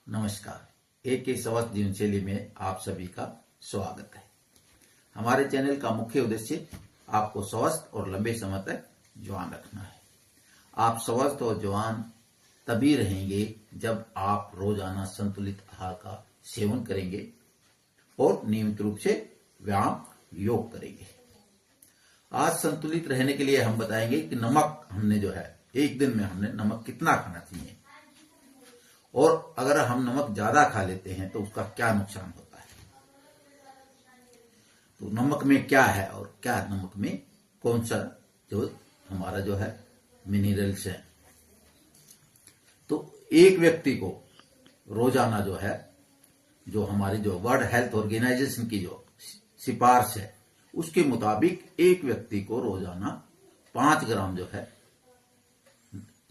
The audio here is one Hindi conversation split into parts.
नमस्कार। एक स्वस्थ जीवन शैली में आप सभी का स्वागत है। हमारे चैनल का मुख्य उद्देश्य आपको स्वस्थ और लंबे समय तक जवान रखना है। आप स्वस्थ और जवान तभी रहेंगे जब आप रोजाना संतुलित आहार का सेवन करेंगे और नियमित रूप से व्यायाम योग करेंगे। आज संतुलित रहने के लिए हम बताएंगे कि नमक हमने जो है एक दिन में हमने नमक कितना खाना चाहिए और अगर हम नमक ज्यादा खा लेते हैं तो उसका क्या नुकसान होता है। तो नमक में क्या है और क्या नमक में कौन सा जो हमारा जो है मिनरल्स है। तो एक व्यक्ति को रोजाना जो है जो हमारी जो वर्ल्ड हेल्थ ऑर्गेनाइजेशन की जो सिफारिश है उसके मुताबिक एक व्यक्ति को रोजाना 5 ग्राम जो है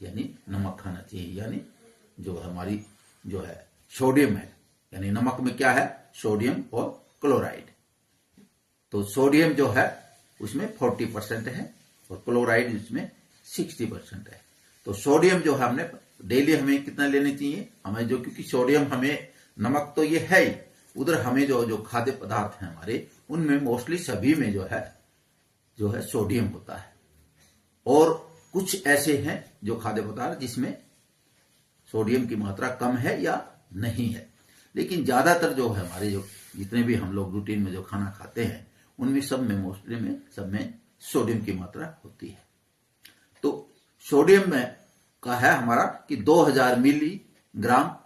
यानी नमक खाना चाहिए। यानी जो हमारी जो है सोडियम है, यानी नमक में क्या है सोडियम और क्लोराइड। तो सोडियम जो है उसमें 40% है और क्लोराइड उसमें 60% है। तो सोडियम जो है हमने डेली हमें कितना लेनी चाहिए हमें जो, क्योंकि सोडियम हमें नमक तो ये है ही, उधर हमें जो खाद्य पदार्थ हैं हमारे उनमें मोस्टली सभी में जो है सोडियम होता है। और कुछ ऐसे हैं जो खाद्य पदार्थ जिसमें सोडियम की मात्रा कम है या नहीं है, लेकिन ज्यादातर जो है हमारे जो जितने भी हम लोग रूटीन में जो खाना खाते हैं उनमें सब में मोस्टली में सब में सोडियम की मात्रा होती है। तो सोडियम में का है हमारा कि 2000 मिलीग्राम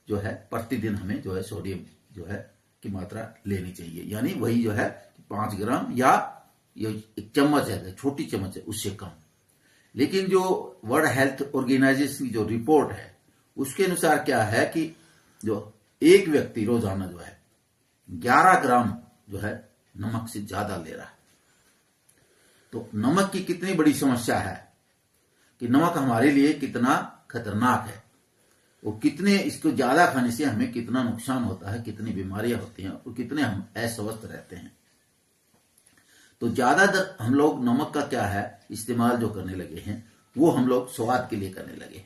जो है प्रतिदिन हमें जो है सोडियम जो है की मात्रा लेनी चाहिए। यानी वही जो है 5 ग्राम या ये एक चम्मच है, छोटी चम्मच है, उससे कम। लेकिन जो वर्ल्ड हेल्थ ऑर्गेनाइजेशन की जो रिपोर्ट है उसके अनुसार क्या है कि जो एक व्यक्ति रोजाना जो है 11 ग्राम जो है नमक से ज्यादा ले रहा है। तो नमक की कितनी बड़ी समस्या है कि नमक हमारे लिए कितना खतरनाक है, वो कितने इसको ज्यादा खाने से हमें कितना नुकसान होता है, कितनी बीमारियां होती हैं और कितने हम अस्वस्थ रहते हैं। तो ज्यादातर हम लोग नमक का क्या है इस्तेमाल जो करने लगे हैं वो हम लोग स्वाद के लिए करने लगे,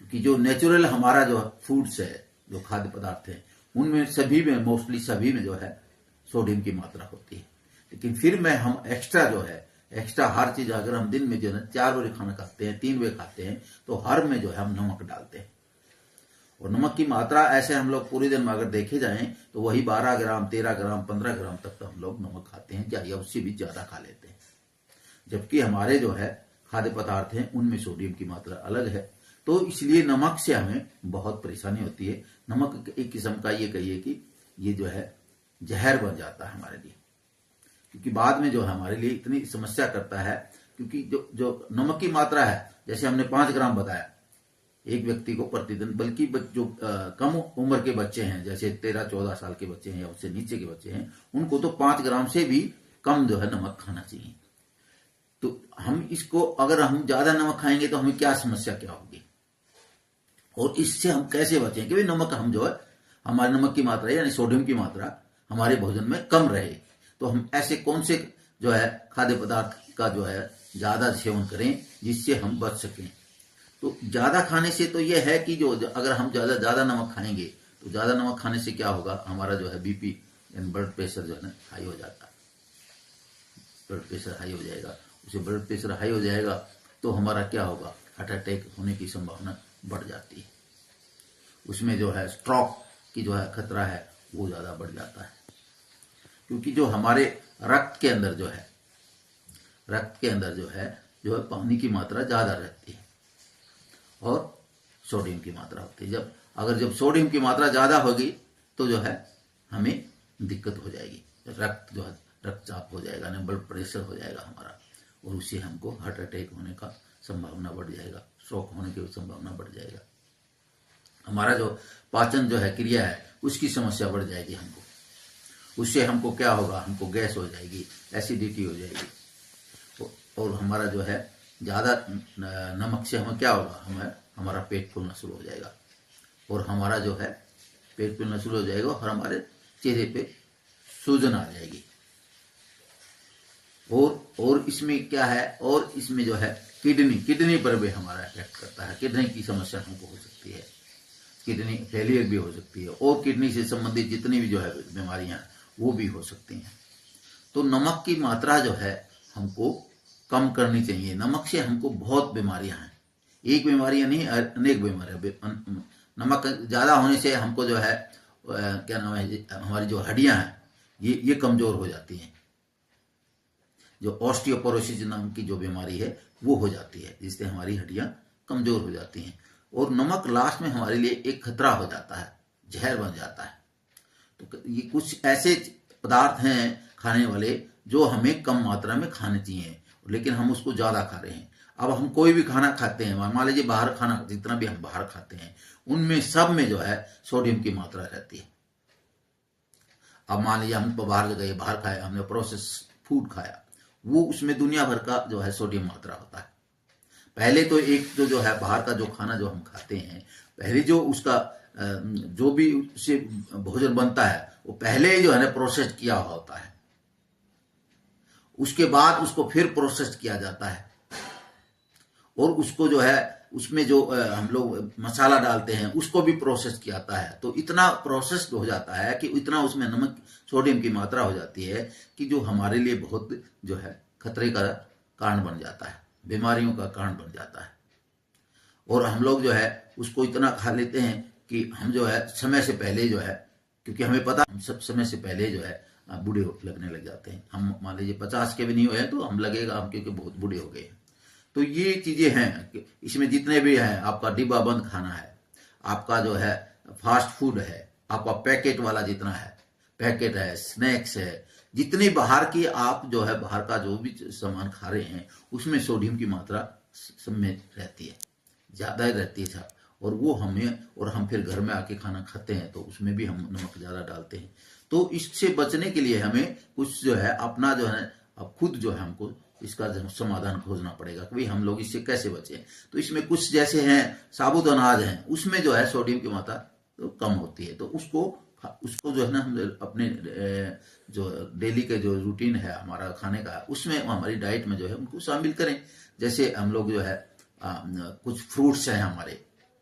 क्योंकि जो नेचुरल हमारा जो फूड्स है जो खाद्य पदार्थ है उनमें सभी में मोस्टली सभी में जो है सोडियम की मात्रा होती है। लेकिन फिर में हम एक्स्ट्रा हर चीज अगर हम दिन में जो है 4 बजे खाना खाते हैं 3 बजे खाते हैं तो हर में जो है हम नमक डालते हैं। और नमक की मात्रा ऐसे हम लोग पूरे दिन में अगर देखे जाएं तो वही 12 ग्राम 13 ग्राम 15 ग्राम तक तो हम लोग नमक खाते हैं या उससे भी ज्यादा खा लेते हैं। जबकि हमारे जो है खाद्य पदार्थ हैं उनमें सोडियम की मात्रा अलग है। तो इसलिए नमक से हमें बहुत परेशानी होती है। नमक एक किस्म का ये कहिए कि ये जो है जहर बन जाता है हमारे लिए, क्योंकि बाद में जो है हमारे लिए इतनी समस्या करता है। क्योंकि जो नमक की मात्रा है जैसे हमने 5 ग्राम बताया एक व्यक्ति को प्रतिदिन, बल्कि जो कम उम्र के बच्चे हैं जैसे 13-14 साल के बच्चे हैं या उससे नीचे के बच्चे हैं उनको तो 5 ग्राम से भी कम जो है नमक खाना चाहिए। तो हम इसको अगर हम ज्यादा नमक खाएंगे तो हमें क्या समस्या क्या होगी और इससे हम कैसे बचें कि भाई नमक हम जो है हमारे नमक की मात्रा यानी सोडियम की मात्रा हमारे भोजन में कम रहे। तो हम ऐसे कौन से जो है खाद्य पदार्थ का जो है ज्यादा सेवन करें जिससे हम बच सकें। तो ज्यादा खाने से तो यह है कि जो अगर हम ज्यादा नमक खाएंगे तो ज्यादा नमक खाने से क्या होगा हमारा जो है बीपी यानी ब्लड प्रेशर जो है ना हाई हो जाता है। ब्लड प्रेशर हाई हो जाएगा, उसे ब्लड प्रेशर हाई हो जाएगा तो हमारा क्या होगा हार्ट अटैक होने की संभावना बढ़ जाती है। उसमें जो है स्ट्रोक की जो है खतरा है वो ज्यादा बढ़ जाता है, क्योंकि जो हमारे रक्त के अंदर जो है पानी की मात्रा ज्यादा रहती है और सोडियम की मात्रा होती है। जब सोडियम की मात्रा ज्यादा होगी तो जो है हमें दिक्कत हो जाएगी, रक्तचाप हो जाएगा ना, ब्लड प्रेशर हो जाएगा हमारा और उससे हमको हार्ट अटैक होने का संभावना बढ़ जाएगा, स्ट्रोक होने की संभावना बढ़ जाएगा। हमारा जो पाचन जो है क्रिया है उसकी समस्या बढ़ जाएगी हमको। उससे हमको क्या होगा हमको गैस हो जाएगी, एसिडिटी हो जाएगी और हमारा जो है ज्यादा नमक से हमें क्या होगा हमारा पेट फूलना शुरू हो जाएगा और हमारा जो है पेट फूलना शुरू हो जाएगा और हमारे चेहरे पे सूजन आ जाएगी। और इसमें क्या है और इसमें जो है किडनी पर भी हमारा इफेक्ट करता है, किडनी की समस्या हमको हो सकती है। किडनी फेलियर भी हो सकती है, और किडनी से संबंधित जितनी भी जो है बीमारियां वो भी हो सकती हैं। तो नमक की मात्रा जो है हमको कम करनी चाहिए। नमक से हमको बहुत बीमारियां हैं, एक बीमारियां नहीं, अनेक बीमारियां। नमक ज़्यादा होने से हमको जो है क्या नाम है, हमारी जो हड्डियां हैं ये कमज़ोर हो जाती हैं। जो ऑस्टियोपोरोसिस नाम की जो बीमारी है वो हो जाती है, जिससे हमारी हड्डियां कमज़ोर हो जाती हैं। और नमक लास्ट में हमारे लिए एक खतरा हो जाता है, जहर बन जाता है। तो ये कुछ ऐसे पदार्थ हैं खाने वाले जो हमें कम मात्रा में खाने चाहिए, लेकिन हम उसको ज़्यादा खा रहे हैं। अब हम कोई भी खाना खाते हैं, मान लीजिए बाहर खाना, जितना भी हम बाहर खाते हैं उनमें सब में जो है सोडियम की मात्रा रहती है। अब मान लीजिए हम बाहर गए, बाहर खाए, हमने प्रोसेस फूड खाया, वो उसमें दुनिया भर का जो है सोडियम मात्रा होता है। पहले तो एक जो है बाहर का जो खाना जो हम खाते हैं, पहले जो उसका जो भी उससे भोजन बनता है वो पहले जो है ना प्रोसेस किया हुआ होता है, उसके बाद उसको फिर प्रोसेस किया जाता है, और उसको जो है उसमें जो हम लोग मसाला डालते हैं उसको भी प्रोसेस किया जाता है। तो इतना प्रोसेस्ड हो जाता है कि इतना उसमें नमक सोडियम की मात्रा हो जाती है कि जो हमारे लिए बहुत जो है खतरे का कारण बन जाता है, बीमारियों का कारण बन जाता है। और हम लोग जो है उसको इतना खा लेते हैं कि हम जो है समय से पहले जो है, क्योंकि हमें पता हम सब समय से पहले जो है बूढ़े लगने लग जाते हैं। हम मान लीजिए 50 के भी नहीं हुए तो हम लगेगा हम क्योंकि बहुत बूढ़े हो गए हैं। तो ये चीजें हैं, इसमें जितने भी हैं, आपका डिब्बा बंद खाना है, आपका जो है फास्ट फूड है, आपका पैकेट वाला जितना है, पैकेट है, स्नैक्स है, जितनी बाहर की आप जो है बाहर का जो भी सामान खा रहे हैं उसमें सोडियम की मात्रा सब में रहती है, ज्यादा ही रहती है। और वो हमें, और हम फिर घर में आके खाना खाते हैं तो उसमें भी हम नमक ज्यादा डालते हैं। तो इससे बचने के लिए हमें कुछ जो है अपना जो है अब खुद जो है हमको इसका समाधान खोजना पड़ेगा कि भाई हम लोग इससे कैसे बचें। तो इसमें कुछ जैसे हैं साबुत अनाज हैं, उसमें जो है सोडियम की मात्रा तो कम होती है, तो उसको जो है ना हम अपने जो डेली के जो रूटीन है हमारा खाने का, उसमें हमारी डाइट में जो है उनको शामिल करें। जैसे हम लोग जो है कुछ फ्रूट्स हैं हमारे,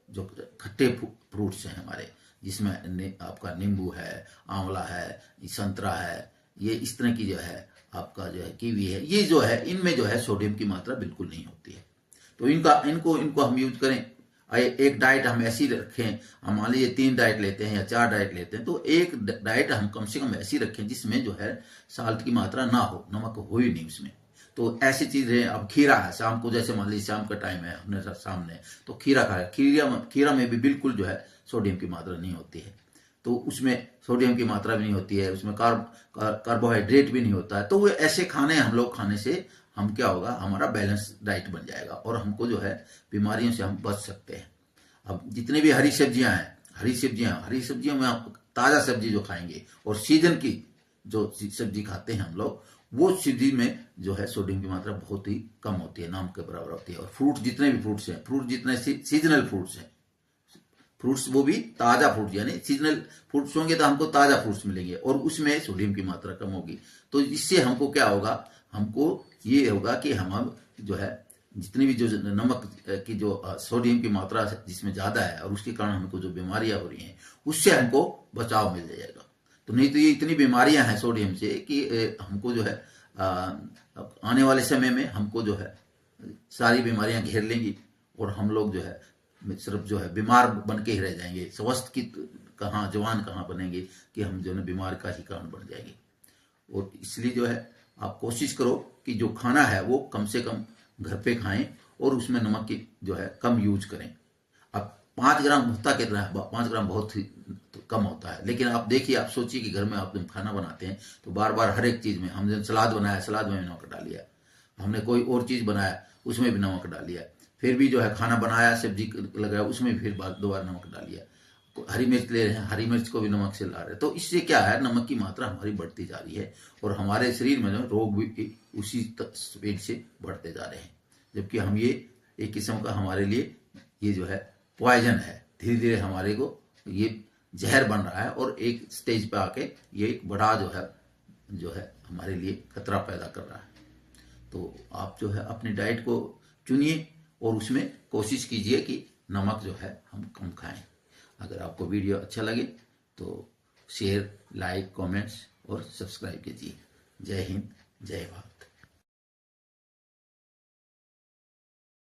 जो खट्टे फ्रूट्स हैं हमारे, जिसमें आपका नींबू है, आंवला है, संतरा है, ये इस तरह की जो है आपका जो है कीवी है, ये जो है इनमें जो है सोडियम की मात्रा बिल्कुल नहीं होती है। तो इनको हम यूज करें। एक डाइट हम ऐसी रखें, हम मान लीजिए 3 डाइट लेते हैं या 4 डाइट लेते हैं, तो एक डाइट हम कम से कम ऐसी रखें जिसमें जो है साल्ट की मात्रा ना हो, नमक हो ही नहीं उसमें। तो ऐसी चीजें, अब खीरा है शाम को, जैसे मान लीजिए शाम का टाइम है अपने सामने, तो खीरा खाया, खीरा में भी बिल्कुल जो है सोडियम की मात्रा नहीं होती है। तो उसमें सोडियम की मात्रा भी नहीं होती है, उसमें कार्बोहाइड्रेट भी नहीं होता है। तो वो ऐसे खाने हम लोग खाने से हम क्या होगा, हमारा बैलेंस डाइट बन जाएगा और हमको जो है बीमारियों से हम बच सकते हैं। अब जितने भी हरी सब्जियां हैं, हरी सब्जियों में आप ताजा सब्जी जो खाएंगे और सीजन की जो सब्जी खाते हैं हम लोग, वो सब्जी में जो है सोडियम की मात्रा बहुत ही कम होती है, नाम के बराबर होती है। और फ्रूट जितने भी फ्रूट्स हैं, फ्रूट जितने सीजनल फ्रूट्स हैं, फ्रूट्स वो भी ताजा फ्रूट, यानी सीजनल फ्रूट्स होंगे तो हमको ताजा फ्रूट्स मिलेंगे और उसमें सोडियम की मात्रा कम होगी। तो इससे हमको क्या होगा, हमको ये होगा कि हम अब जो है जितनी भी जो नमक की जो सोडियम की मात्रा जिसमें ज्यादा है और उसके कारण हमको जो बीमारियां हो रही हैं उससे हमको बचाव मिल जाएगा। तो नहीं तो ये इतनी बीमारियां हैं सोडियम से कि हमको जो है आने वाले समय में हमको जो है सारी बीमारियां घेर लेंगी और हम लोग जो है सिर्फ जो है बीमार बन के ही रह जाएंगे। स्वस्थ की कहाँ, जवान कहाँ बनेंगे कि हम जो है बीमार का ही कारण बन जाएंगे। और इसलिए जो है आप कोशिश करो कि जो खाना है वो कम से कम घर पे खाएं और उसमें नमक की जो है कम यूज करें। अब 5 ग्राम होता कितना है, 5 ग्राम बहुत ही कम होता है, लेकिन आप देखिए, आप सोचिए कि घर में आप जब खाना बनाते हैं तो बार बार हर एक चीज में, हमने सलाद बनाया, सलाद में भी नमक डाल लिया, हमने कोई और चीज बनाया उसमें भी नमक डाल लिया, फिर भी जो है खाना बनाया, सब्जी लगाया, उसमें फिर दोबारा नमक डाल लिया, हरी मिर्च ले रहे हैं, हरी मिर्च को भी नमक से ला रहे हैं। तो इससे क्या है, नमक की मात्रा हमारी बढ़ती जा रही है और हमारे शरीर में जो रोग भी उसी स्पीड से बढ़ते जा रहे हैं। जबकि हम ये एक किस्म का हमारे लिए ये जो है पॉइजन है, धीरे धीरे हमारे को ये जहर बन रहा है और एक स्टेज पे आके ये एक बड़ा जो है हमारे लिए खतरा पैदा कर रहा है। तो आप जो है अपनी डाइट को चुनिए और उसमें कोशिश कीजिए कि नमक जो है हम कम खाएं। अगर आपको वीडियो अच्छा लगे तो शेयर, लाइक, कमेंट्स और सब्सक्राइब कीजिए। जय हिंद, जय भारत।